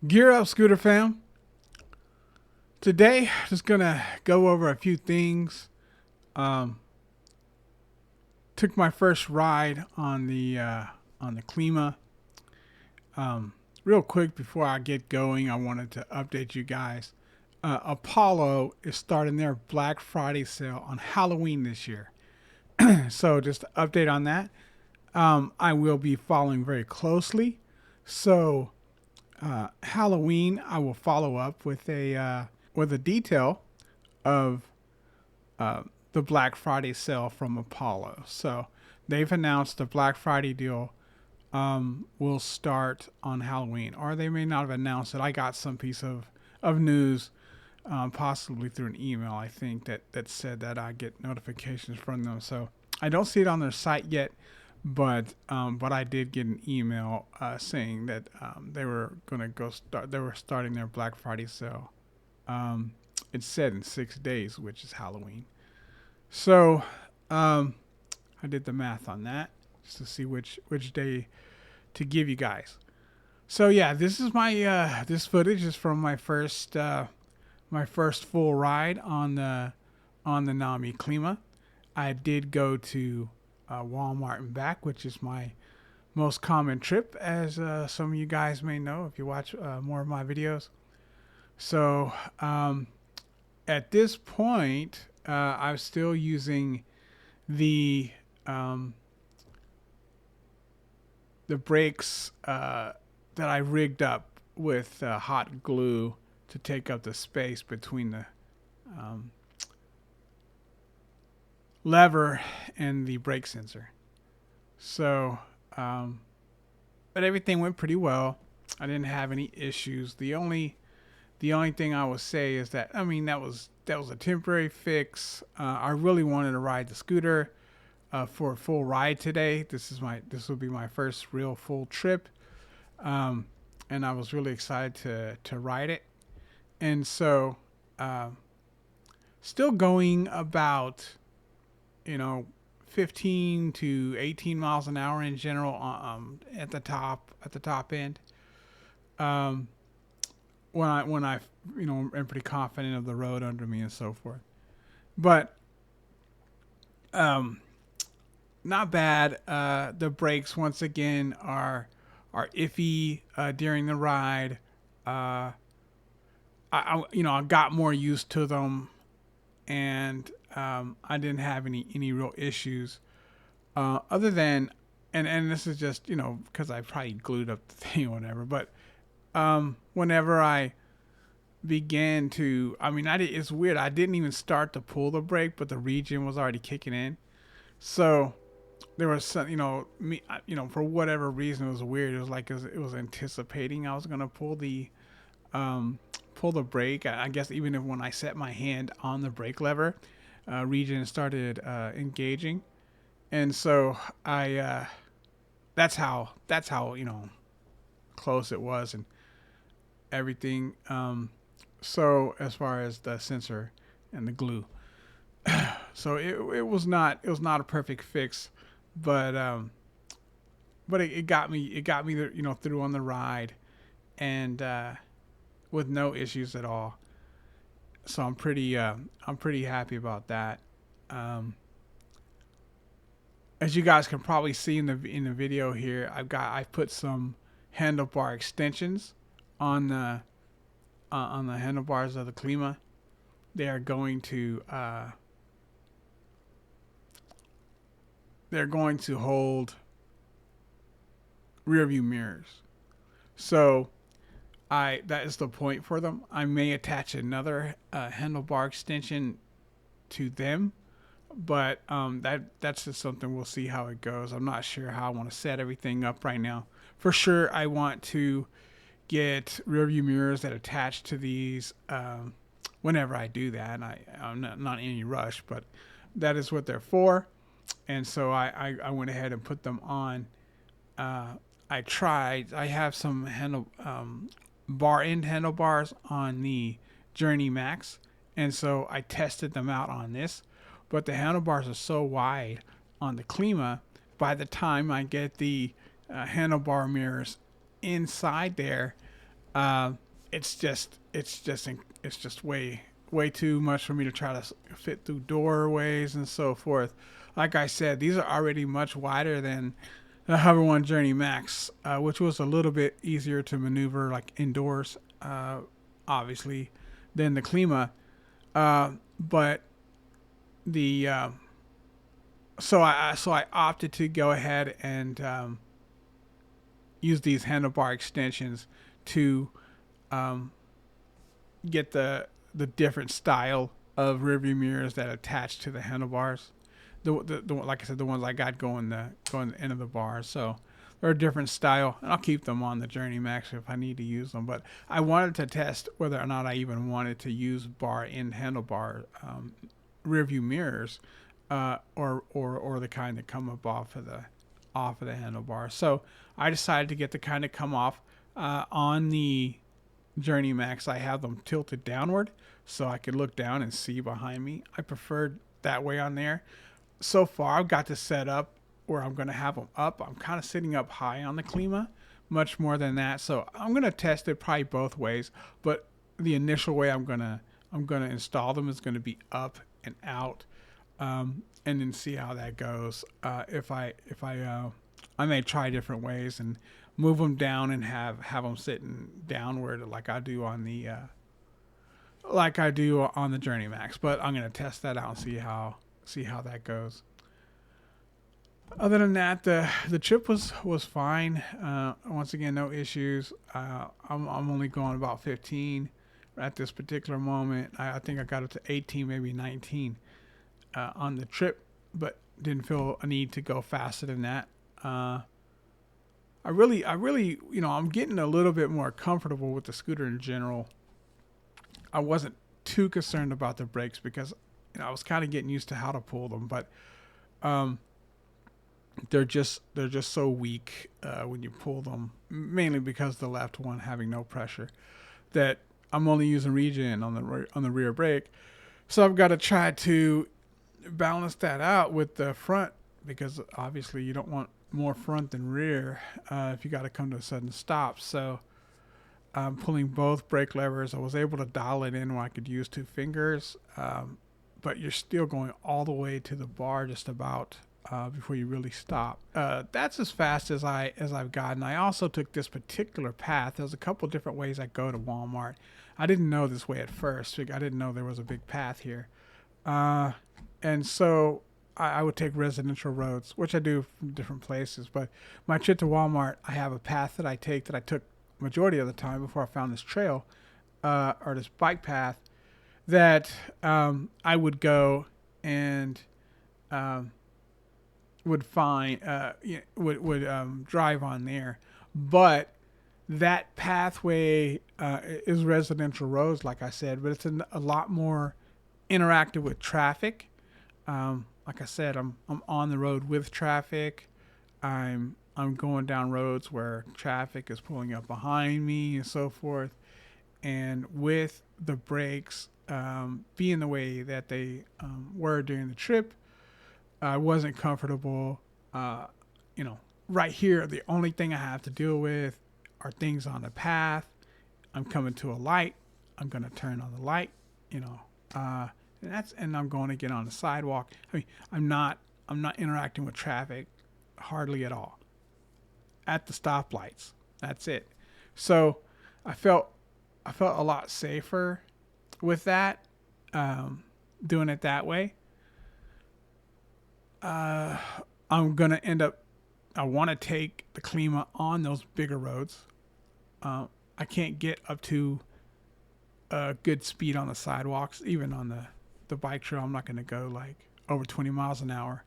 Gear up, Scooter fam. Today, just gonna go over a few things. Um, Took my first ride on the Klima. Real quick before I get going, I wanted to update you guys. Apollo is starting their Black Friday sale on Halloween this year. So just an update on that. I will be following very closely. So Halloween, I will follow up with a detail of uh, the Black Friday sale from Apollo. So they've announced the Black Friday deal will start on Halloween, or they may not have announced it. I got some piece of news, possibly through an email, I think, that said that I get notifications from them. So I don't see it on their site yet, but I did get an email saying that they were gonna go start. They were starting their Black Friday sale. It said in 6 days, which is Halloween. So I did the math on that just to see which day to give you guys. So yeah, this is my this footage is from my first full ride on the Nami Klima. I did go to Walmart and back, which is my most common trip, as some of you guys may know if you watch more of my videos. So at this point, I'm still using the um, the brakes that I rigged up with hot glue to take up the space between the um, lever and the brake sensor. So, but everything went pretty well. I didn't have any issues. The only thing I would say is that, I mean, that was a temporary fix. I really wanted to ride the scooter for a full ride today. This will be my first real full trip, um, and I was really excited to ride it. And so, still going about, 15 to 18 miles an hour in general, at the top end. Um, when I am pretty confident of the road under me and so forth. But um, not bad. The brakes once again are iffy during the ride. Uh, I got more used to them, and I didn't have any real issues other than, and this is just because I probably glued up the thing or whatever. But whenever I began to, it's weird. I didn't even start to pull the brake, but the regen was already kicking in. So there was some, for whatever reason, it was weird. It was like it was anticipating I was gonna um, pull the brake. I guess even if when I set my hand on the brake lever, regen started engaging, and so that's how close it was and everything. So as far as the sensor and the glue, so it was not a perfect fix, but it got me there, through on the ride, and with no issues at all. So I'm pretty happy about that. Um, as you guys can probably see in the video here, I've put some handlebar extensions on the handlebars of the Klima. They are going to they're going to hold rear view mirrors. So I that is the point for them. I may attach another handlebar extension to them, but that's just something we'll see how it goes. I'm not sure how I want to set everything up right now. For sure, I want to get rear view mirrors that attach to these whenever I do that. And I'm not in any rush, but that is what they're for. And so I went ahead and put them on. I tried. I have some bar end handlebars on the Journey Max, and so I tested them out on this. But the handlebars are so wide on the Klima. By the time I get the handlebar mirrors inside there, Uh, it's just way too much for me to try to fit through doorways and so forth. Like I said, these are already much wider than the Hover One Journey Max, which was a little bit easier to maneuver like indoors, obviously, than the Klima. But the so I opted to go ahead and use these handlebar extensions to um, get the different style of rearview mirrors that attach to the handlebars. The like I said, the ones I got going the end of the bar. So they're a different style, and I'll keep them on the Journey Max if I need to use them. But I wanted to test whether or not I even wanted to use bar in handlebar rear view mirrors, or the kind that come up off of the handlebar. So I decided to get the kind that come off on the Journey Max. I have them tilted downward so I could look down and see behind me. I preferred that way on there. So far, I've got this set up where I'm going to have them up. I'm kind of sitting up high on the Klima, much more than that. So I'm going to test it probably both ways. But the initial way I'm gonna install them is going to be up and out, and then see how that goes. I may try different ways and move them down and have them sitting downward like I do on the Journey Max. But I'm gonna test that out and see how that goes. Other than that, the trip was fine. Once again, no issues. I'm only going about 15 at this particular moment. I think I got up to 18, maybe 19 on the trip, but didn't feel a need to go faster than that. I really, I'm getting a little bit more comfortable with the scooter in general. I wasn't too concerned about the brakes because I was kind of getting used to how to pull them, but they're just so weak when you pull them, mainly because the left one having no pressure, that I'm only using regen on the rear brake. So I've got to try to balance that out with the front, because obviously you don't want more front than rear if you got to come to a sudden stop. So I'm pulling both brake levers. I was able to dial it in where I could use two fingers, but you're still going all the way to the bar just about before you really stop. That's as fast as I've gotten. I also took this particular path. There's a couple different ways I go to Walmart. I didn't know this way at first. I didn't know there was a big path here, and so I would take residential roads, which I do from different places. But my trip to Walmart, I have a path that I took majority of the time before I found this trail, or this bike path that I would go and would find would drive on there. But that pathway is residential roads, like I said, but it's a lot more interactive with traffic. Like I said, I'm on the road with traffic. I'm going down roads where traffic is pulling up behind me and so forth. And with the brakes being the way that they were during the trip, I wasn't comfortable. Right here, the only thing I have to deal with are things on the path. I'm coming to a light. I'm going to turn on the light. And I'm going to get on the sidewalk. I mean, I'm not interacting with traffic hardly at all. At the stoplights, that's it. So I felt a lot safer with that, doing it that way. I'm gonna end up. I want to take the Klima on those bigger roads. I can't get up to a good speed on the sidewalks, even on the bike trail. I'm not going to go like over 20 miles an hour.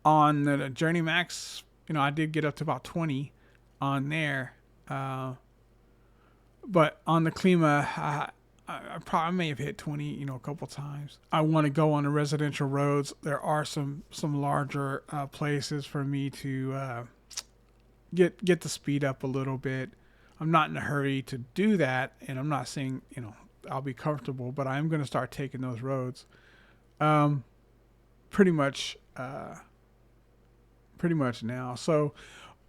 On the Journey Max, I did get up to about 20 on there. But on the Klima, I probably may have hit 20, a couple times. I want to go on the residential roads. There are some larger places for me to get the speed up a little bit. I'm not in a hurry to do that, and I'm not saying, I'll be comfortable, but I'm going to start taking those roads. Pretty much now. So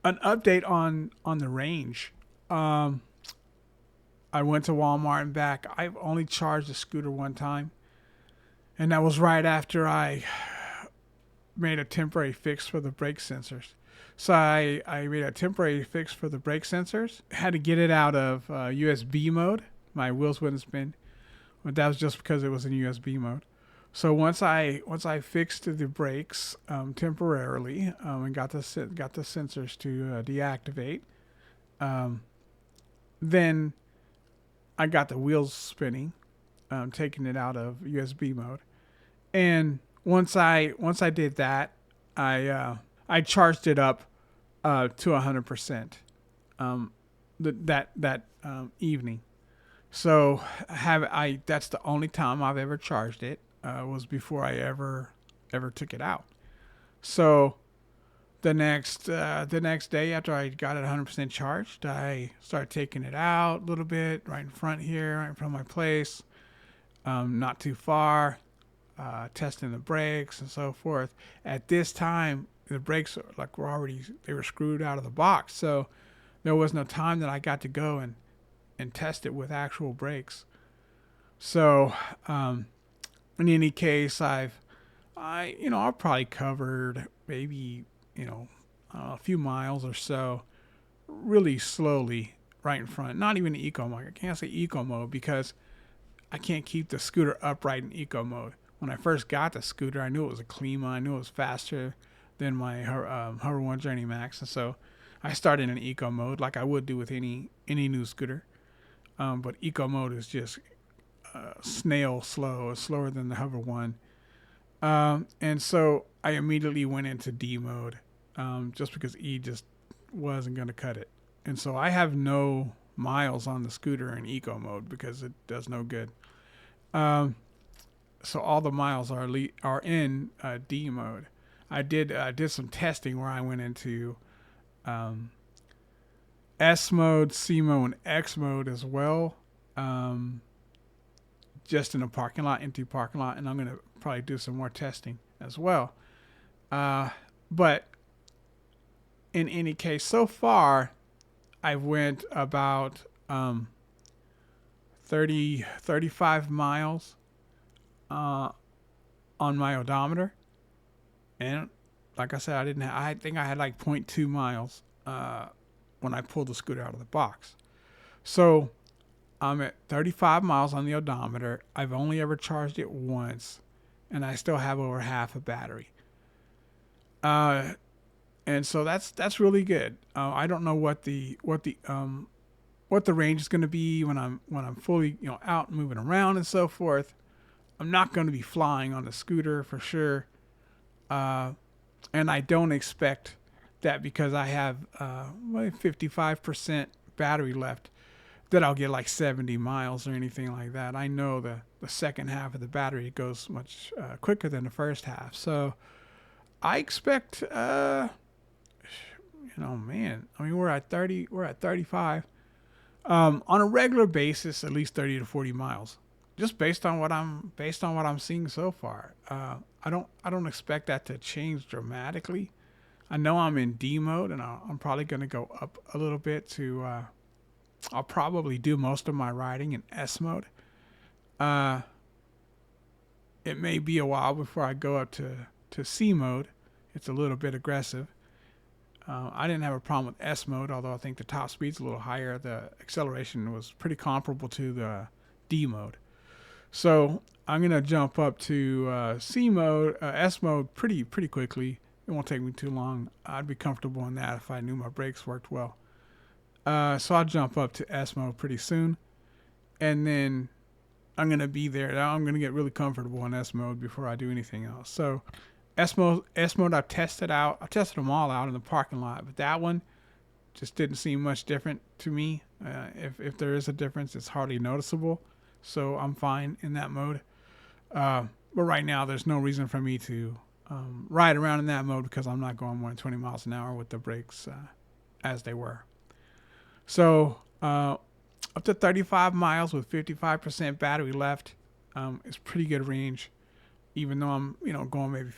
An update on the range. Um, I went to Walmart and back. I've only charged the scooter one time, and that was right after I made a temporary fix for the brake sensors. So I made a temporary fix for the brake sensors. Had to get it out of USB mode. My wheels wouldn't spin, but that was just because it was in USB mode. So once I fixed the brakes temporarily and got the sensors to deactivate, um, then I got the wheels spinning, taking it out of USB mode. And once I did that, I charged it up to 100% that evening. So have I that's the only time I've ever charged it, was before I ever took it out. So the next day after I got it 100% charged, I started taking it out a little bit right in front here, right in front of my place, not too far, testing the brakes and so forth. At this time, the brakes they were screwed out of the box, so there was no time that I got to go and test it with actual brakes. So, in any case, I've probably covered maybe a few miles or so, really slowly, right in front. Not even eco mode. I can't say eco mode because I can't keep the scooter upright in eco mode. When I first got the scooter, I knew it was a Klima. I knew it was faster than my Hover One Journey Max, and so I started in eco mode like I would do with any new scooter. But eco mode is just snail slow. It's slower than the Hover One. And so I immediately went into D mode, just because E just wasn't going to cut it. And so I have no miles on the scooter in eco mode because it does no good. Um, so all the miles are in D mode. I did some testing where I went into um, S mode, C mode, and X mode as well. Um, just in a parking lot, empty parking lot, and I'm gonna probably do some more testing as well. But in any case, so far I've went about 35 miles on my odometer, and like I said, I think I had like zero point 0.2 miles when I pulled the scooter out of the box. So I'm at 35 miles on the odometer. I've only ever charged it once, and I still have over half a battery. And so that's really good. I don't know what the range is going to be when I'm fully out and moving around and so forth. I'm not going to be flying on the scooter for sure, and I don't expect that because I have 55% battery left that I'll get like 70 miles or anything like that. I know the second half of the battery goes much quicker than the first half. So I expect, man, I mean, we're at 30, we're at 35. On a regular basis, at least 30 to 40 miles, just based on what I'm seeing so far. I don't expect that to change dramatically. I know I'm in D mode, and I'm probably going to go up a little bit to. I'll probably do most of my riding in S mode. Uh, it may be a while before I go up to C mode. It's a little bit aggressive. I didn't have a problem with S mode, although I think the top speed's a little higher. The acceleration was pretty comparable to the D mode. So I'm gonna jump up to C mode, S mode pretty quickly. It won't take me too long. I'd be comfortable in that if I knew my brakes worked well. So I'll jump up to S mode pretty soon, and then I'm gonna be there. I'm gonna get really comfortable in S mode before I do anything else. So S mode, I've tested out. I tested them all out in the parking lot, but that one just didn't seem much different to me. If there is a difference, it's hardly noticeable. So I'm fine in that mode. But right now, there's no reason for me to ride around in that mode because I'm not going more than 20 miles an hour with the brakes as they were. So up to 35 miles with 55% battery left is pretty good range, even though I'm going maybe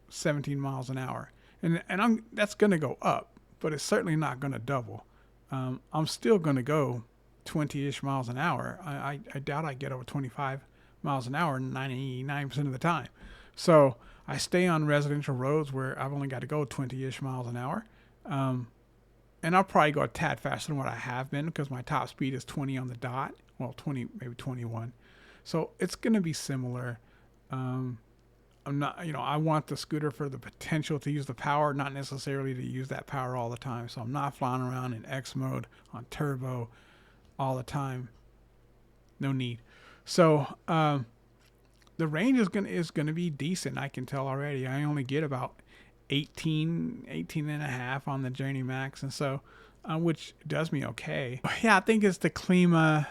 17 miles an hour. and that's gonna go up, but it's certainly not gonna double. I'm still gonna go 20-ish miles an hour. I doubt I get over 25 miles an hour 99% of the time. So I stay on residential roads where I've only got to go 20-ish miles an hour. And I'll probably go a tad faster than what I have been because my top speed is 20 on the dot. Well, 20, maybe 21. So it's going to be similar. I'm not, I want the scooter for the potential to use the power, not necessarily to use that power all the time. So I'm not flying around in X mode on turbo all the time. No need. So the range is gonna be decent. I can tell already. I only get about 18 and a half on the Journey Max, and so which does me okay. Yeah, I think it's the Klima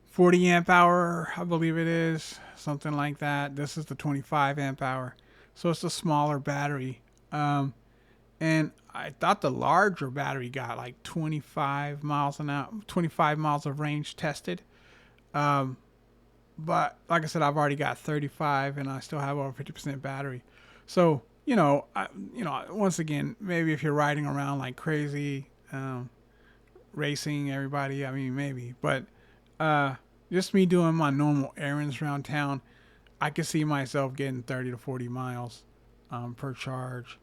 40 amp hour, I believe it is, something like that. This is the 25 amp hour, so it's a smaller battery. And I thought the larger battery got like 25 miles an hour, 25 miles of range tested. But like I said, I've already got 35 and I still have over 50% battery. So, once again, maybe if you're riding around like crazy, racing everybody, I mean, maybe, but, just me doing my normal errands around town, I could see myself getting 30 to 40 miles, per charge,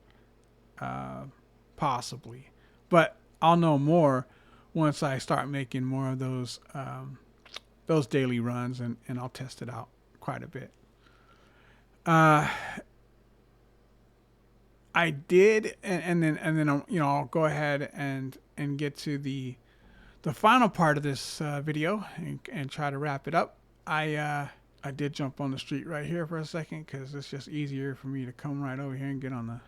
possibly, but I'll know more once I start making more of those daily runs, and I'll test it out quite a bit. I did, and then I'll go ahead and get to the final part of this video and try to wrap it up. I did jump on the street right here for a second because it's just easier for me to come right over here and get on the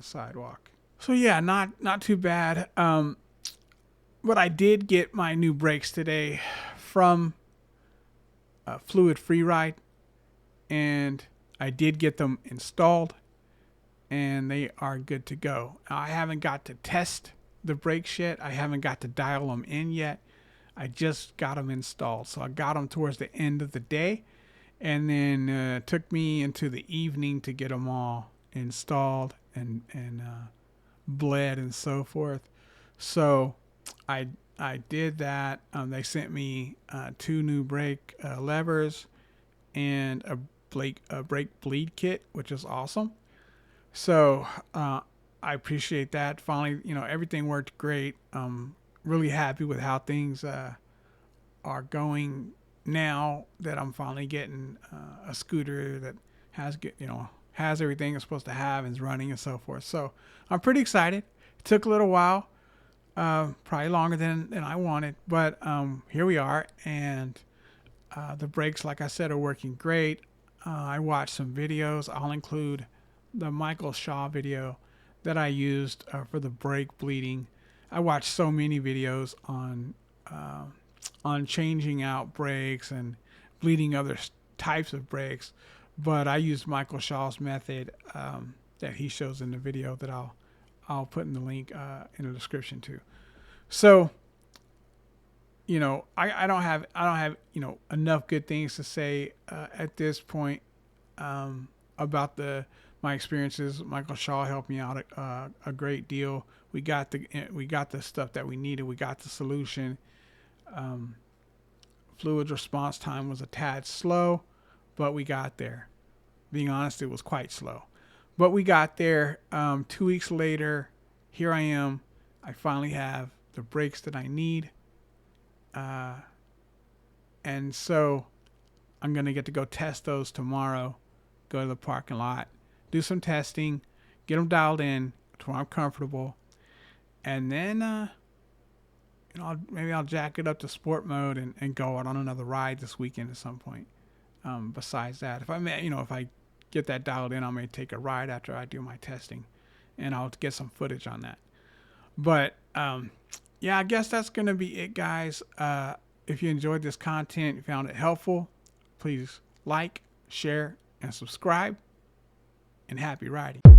sidewalk. So yeah, not too bad. But I did get my new brakes today from Fluid Freeride, and I did get them installed, and they are good to go. I haven't got to test the brakes yet. I haven't got to dial them in yet. I just got them installed, so I got them towards the end of the day, and then it took me into the evening to get them all installed and bled and so forth. So I did that. They sent me 2 new brake levers and a brake bleed kit, which is awesome. So I appreciate that. Finally, everything worked great. Really happy with how things are going now that I'm finally getting a scooter that has everything it's supposed to have and is running and so forth. So I'm pretty excited. It took a little while. Probably longer than I wanted, but here we are, and the brakes, like I said, are working great. I watched some videos. I'll include the Michael Shaw video that I used for the brake bleeding. I watched so many videos on changing out brakes and bleeding other types of brakes, but I used Michael Shaw's method that he shows in the video that I'll put in the link in the description too. So, I don't have enough good things to say at this point about my experiences. Michael Shaw helped me out a great deal. We got the stuff that we needed. We got the solution. Fluid response time was a tad slow, but we got there. Being honest, it was quite slow. But we got there. 2 weeks later, here I am. I finally have the brakes that I need. And so I'm going to get to go test those tomorrow. Go to the parking lot, do some testing, get them dialed in to where I'm comfortable. And then, maybe I'll jack it up to sport mode and go out on another ride this weekend at some point. Besides that, if I get that dialed in, I may take a ride after I do my testing, and I'll get some footage on that. But yeah, I guess that's gonna be it, guys. If you enjoyed this content, you found it helpful, please like, share, and subscribe. And happy riding.